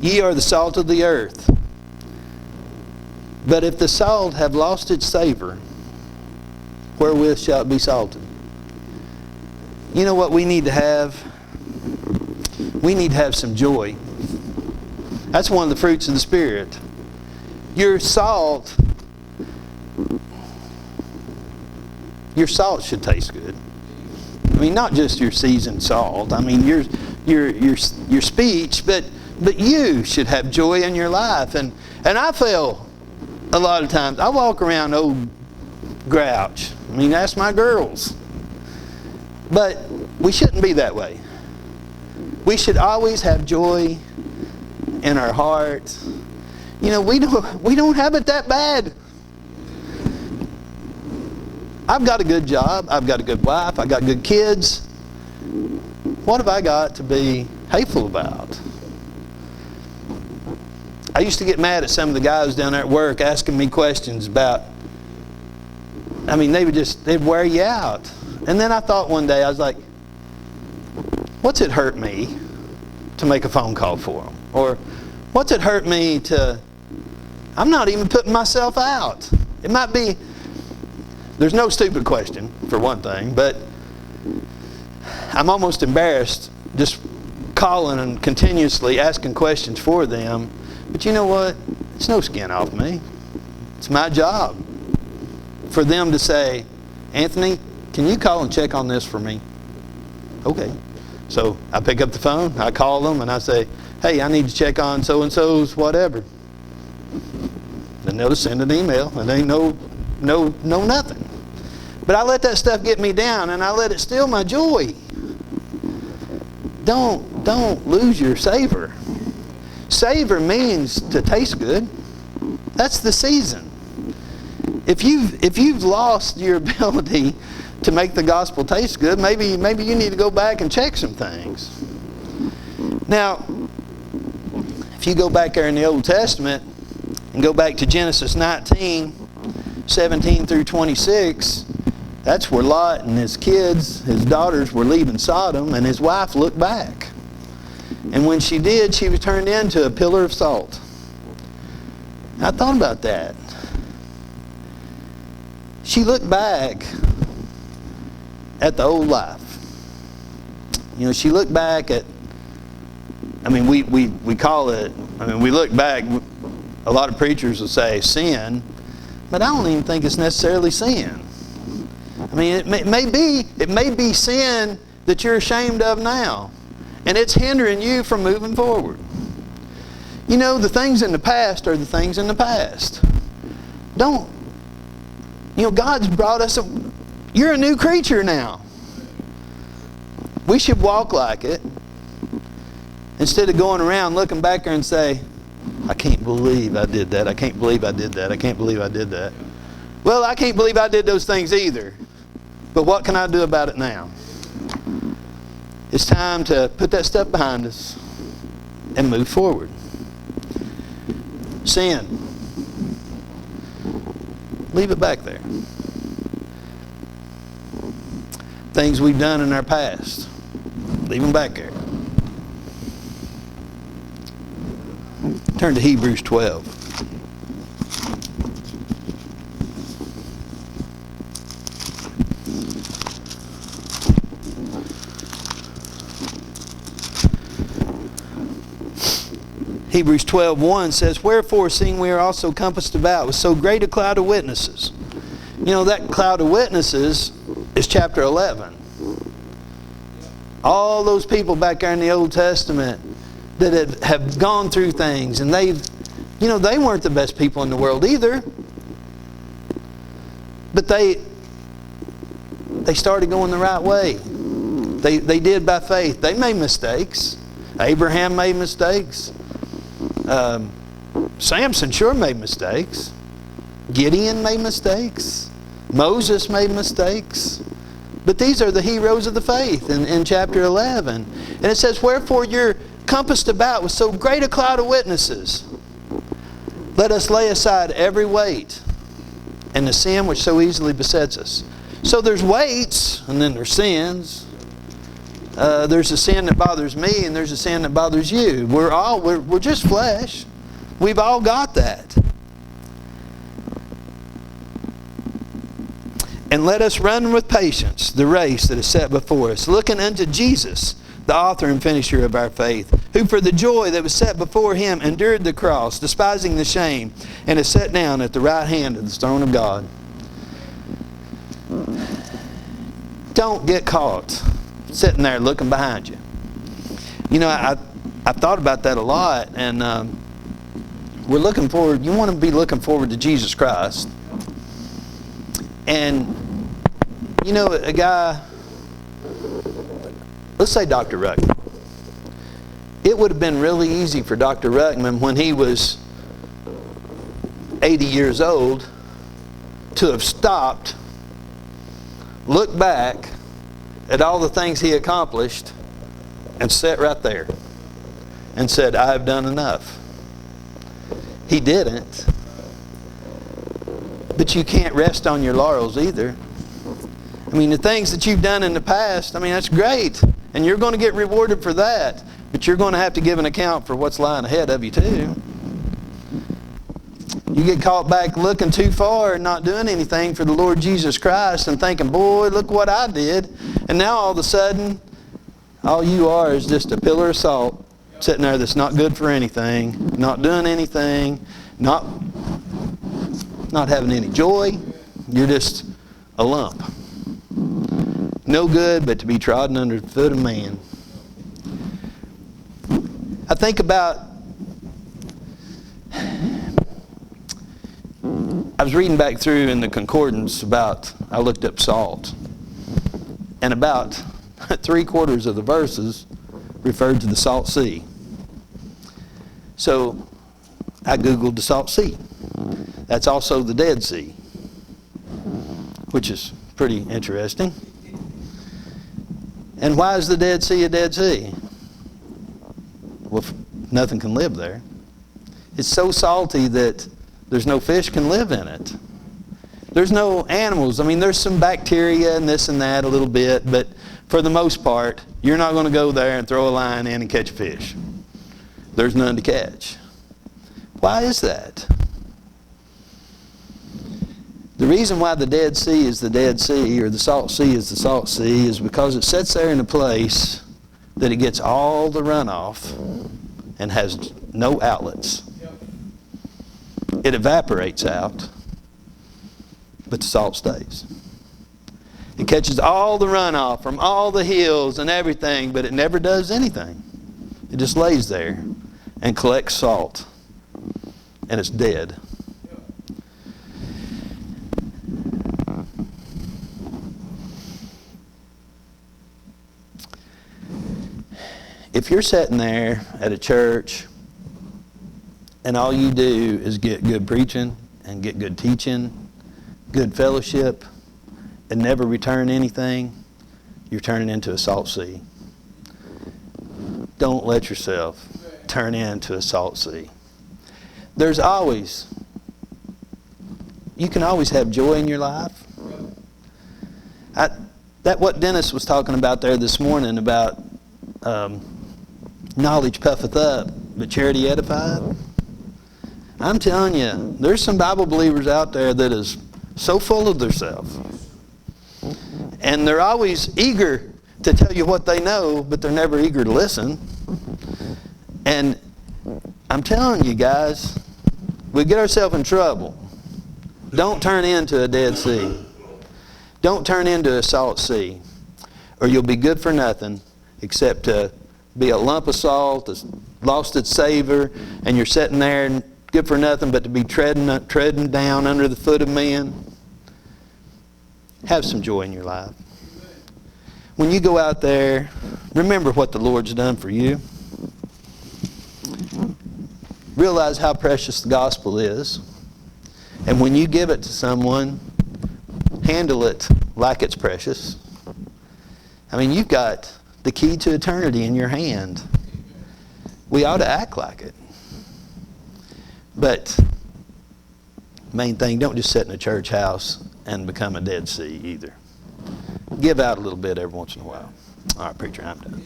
Ye are the salt of the earth. But if the salt have lost its savor, wherewith shall it be salted? You know what we need to have? We need to have some joy. That's one of the fruits of the Spirit. Your salt should taste good. I mean, not just your seasoned salt. I mean, your speech, but you should have joy in your life. And I feel a lot of times, I walk around old grouch. I mean, that's my girls. But we shouldn't be that way. We should always have joy in our heart. You know, we don't have it that bad. I've got a good job. I've got a good wife. I've got good kids. What have I got to be hateful about? I used to get mad at some of the guys down there at work asking me questions about, I mean, they'd wear you out. And then I thought one day, I was like, what's it hurt me to make a phone call for them? Or what's it hurt me to, I'm not even putting myself out. It might be, there's no stupid question, for one thing, but I'm almost embarrassed just calling and continuously asking questions for them. But you know what? It's no skin off me. It's my job for them to say, Anthony, can you call and check on this for me? Okay. So I pick up the phone, I call them, and I say, hey, I need to check on so-and-so's whatever. Then they'll just send an email, and they know nothing. But I let that stuff get me down, and I let it steal my joy. Don't lose your savor. Savor means to taste good. That's the season. If you've lost your ability to make the gospel taste good, maybe you need to go back and check some things. Now, if you go back there in the Old Testament and go back to Genesis 19, 17 through 26, that's where Lot and his kids, his daughters, were leaving Sodom, and his wife looked back. And when she did, she was turned into a pillar of salt. I thought about that. She looked back at the old life. You know, she looked back at, I mean, we call it, I mean, we look back, a lot of preachers will say sin, but I don't even think it's necessarily sin. I mean, it may be sin that you're ashamed of now, and it's hindering you from moving forward. You know, the things in the past are the things in the past. God's brought us, you're a new creature now. We should walk like it, instead of going around looking back there and say, I can't believe I did that. I can't believe I did that. I can't believe I did that. Well, I can't believe I did those things either. But what can I do about it now? It's time to put that stuff behind us and move forward. Sin. Leave it back there. Things we've done in our past. Leave them back there. Turn to Hebrews 12. Hebrews 12:1 says, wherefore, seeing we are also compassed about with so great a cloud of witnesses. You know, that cloud of witnesses is chapter 11. All those people back there in the Old Testament that have gone through things, and they weren't the best people in the world either. But they started going the right way. They did by faith. They made mistakes. Abraham made mistakes. Samson sure made mistakes. Gideon made mistakes. Moses made mistakes. But these are the heroes of the faith in chapter 11. And it says, wherefore you're compassed about with so great a cloud of witnesses. Let us lay aside every weight and the sin which so easily besets us. So there's weights, and then there's sins. There's a sin that bothers me, and there's a sin that bothers you. We're just flesh. We've all got that. And let us run with patience the race that is set before us, looking unto Jesus, the author and finisher of our faith, who for the joy that was set before him endured the cross, despising the shame, and is set down at the right hand of the throne of God. Don't get caught sitting there looking behind you. You know, I've thought about that a lot, and we're looking forward. You want to be looking forward to Jesus Christ. And, you know, a guy, let's say Dr. Ruckman. It would have been really easy for Dr. Ruckman when he was 80 years old to have stopped, looked back at all the things he accomplished, and sat right there and said, I have done enough. He didn't. But you can't rest on your laurels either. I mean, the things that you've done in the past, I mean, that's great. And you're going to get rewarded for that. But you're going to have to give an account for what's lying ahead of you too. You get caught back looking too far and not doing anything for the Lord Jesus Christ and thinking, boy, look what I did. And now all of a sudden, all you are is just a pillar of salt sitting there that's not good for anything, not doing anything, not having any joy. You're just a lump. No good but to be trodden under the foot of man. I think about, I was reading back through in the concordance about, I looked up salt. And about 3/4 of the verses referred to the Salt Sea. So I Googled the Salt Sea. That's also the Dead Sea, which is pretty interesting. And why is the Dead Sea a Dead Sea? Well, nothing can live there. It's so salty that there's no fish can live in it. There's no animals. I mean, there's some bacteria and this and that a little bit, but for the most part, you're not going to go there and throw a line in and catch a fish. There's none to catch. Why is that? The reason why the Dead Sea is the Dead Sea, or the Salt Sea is the Salt Sea, is because it sits there in a place that it gets all the runoff and has no outlets. It evaporates out, but the salt stays. It catches all the runoff from all the hills and everything, but it never does anything. It just lays there and collects salt, and it's dead. If you're sitting there at a church and all you do is get good preaching and get good teaching, good fellowship, and never return anything, you're turning into a salt sea. Don't let yourself turn into a salt sea. There's always, you can always have joy in your life. That what Dennis was talking about there this morning about knowledge puffeth up, but charity edifieth. I'm telling you, there's some Bible believers out there that is so full of themselves. And they're always eager to tell you what they know, but they're never eager to listen. And I'm telling you guys, we get ourselves in trouble. Don't turn into a Dead Sea. Don't turn into a Salt Sea, or you'll be good for nothing except to be a lump of salt that's lost its savor, and you're sitting there and good for nothing but to be treading down under the foot of men. Have some joy in your life. When you go out there, remember what the Lord's done for you. Realize how precious the gospel is. And when you give it to someone, handle it like it's precious. I mean, you've got the key to eternity in your hand. We ought to act like it. But main thing, don't just sit in a church house and become a Dead Sea either. Give out a little bit every once in a while. All right, preacher, I'm done.